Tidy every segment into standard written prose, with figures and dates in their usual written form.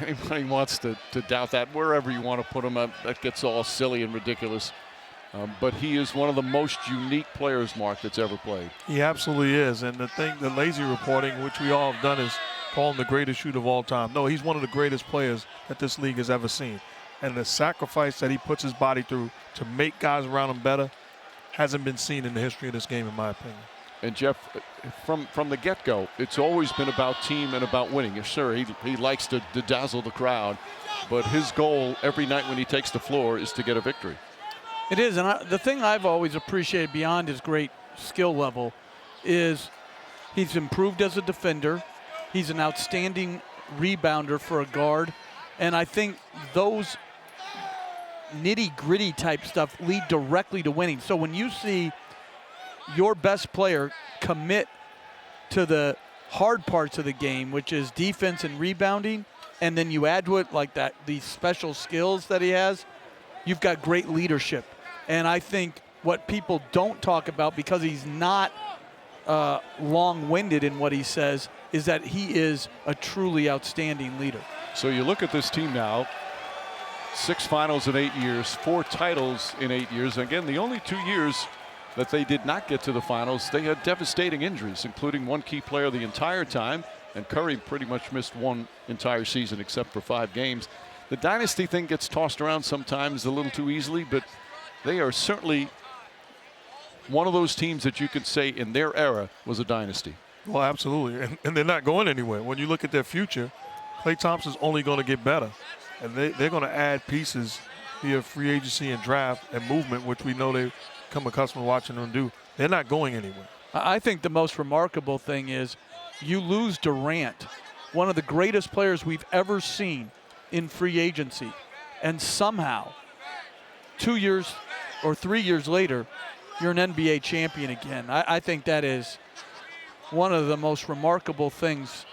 anybody wants to doubt that, wherever you want to put him, that gets all silly and ridiculous. But he is one of the most unique players, Mark, that's ever played. He absolutely is. And the lazy reporting, which we all have done, is call him the greatest shooter of all time. No, he's one of the greatest players that this league has ever seen. And the sacrifice that he puts his body through to make guys around him better hasn't been seen in the history of this game, in my opinion. And Jeff, from the get-go, it's always been about team and about winning. Yes, sir, he likes to dazzle the crowd, but his goal every night when he takes the floor is to get a victory. It is, and the thing I've always appreciated beyond his great skill level is he's improved as a defender. He's an outstanding rebounder for a guard, and I think those nitty-gritty type stuff lead directly to winning. So when you see your best player commit to the hard parts of the game, which is defense and rebounding, and then you add to it like that, these special skills that he has, you've got great leadership. And I think what people don't talk about, because he's not long-winded in what he says, is that he is a truly outstanding leader. So you look at this team now, 6 finals in 8 years, 4 titles in 8 years. Again, the only 2 years that they did not get to the finals, they had devastating injuries, including one key player the entire time, and Curry pretty much missed one entire season except for 5 games. The dynasty thing gets tossed around sometimes a little too easily, but they are certainly one of those teams that you could say in their era was a dynasty. Well, absolutely, and they're not going anywhere. When you look at their future, Klay Thompson's only going to get better, and they're going to add pieces via free agency and draft and movement, which we know they've come accustomed to watching them do. They're not going anywhere. I think the most remarkable thing is you lose Durant, one of the greatest players we've ever seen in free agency, and somehow 2 years or 3 years later, you're an NBA champion again. I think that is one of the most remarkable things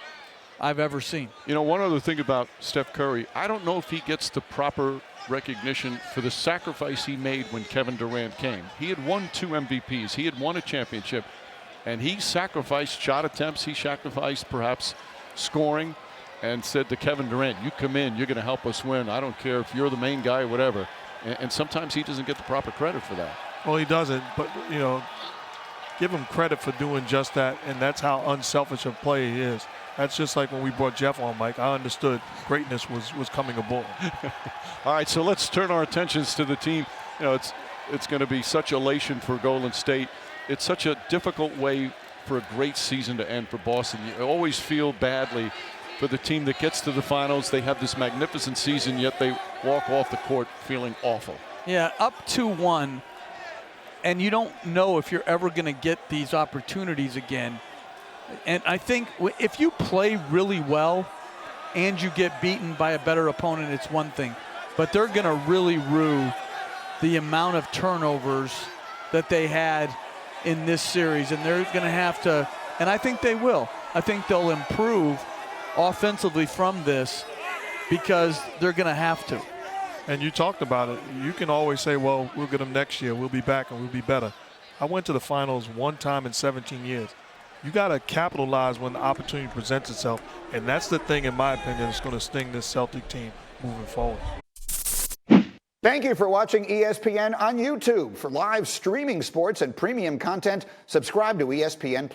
I've ever seen. You know, one other thing about Steph Curry, I don't know if he gets the proper recognition for the sacrifice he made when Kevin Durant came. He had won 2 MVPs. He had won a championship, and he sacrificed shot attempts. He sacrificed perhaps scoring and said to Kevin Durant, you come in, you're going to help us win. I don't care if you're the main guy or whatever. And sometimes he doesn't get the proper credit for that. Well, he doesn't, but, you know, give him credit for doing just that, and that's how unselfish a player he is. That's just like when we brought Jeff on, Mike. I understood greatness was coming aboard. All right, so let's turn our attentions to the team. You know, it's going to be such elation for Golden State. It's such a difficult way for a great season to end for Boston. You always feel badly for the team that gets to the finals. They have this magnificent season, yet they walk off the court feeling awful. Yeah, up 2-1, and you don't know if you're ever going to get these opportunities again. And I think if you play really well and you get beaten by a better opponent, it's one thing. But they're going to really rue the amount of turnovers that they had in this series. And they're going to have to, and I think they will. I think they'll improve offensively from this because they're going to have to. And you talked about it. You can always say, well, we'll get them next year. We'll be back and we'll be better. I went to the finals one time in 17 years. You got to capitalize when the opportunity presents itself. And that's the thing, in my opinion, that's going to sting this Celtic team moving forward. Thank you for watching ESPN on YouTube. For live streaming sports and premium content, subscribe to ESPN+.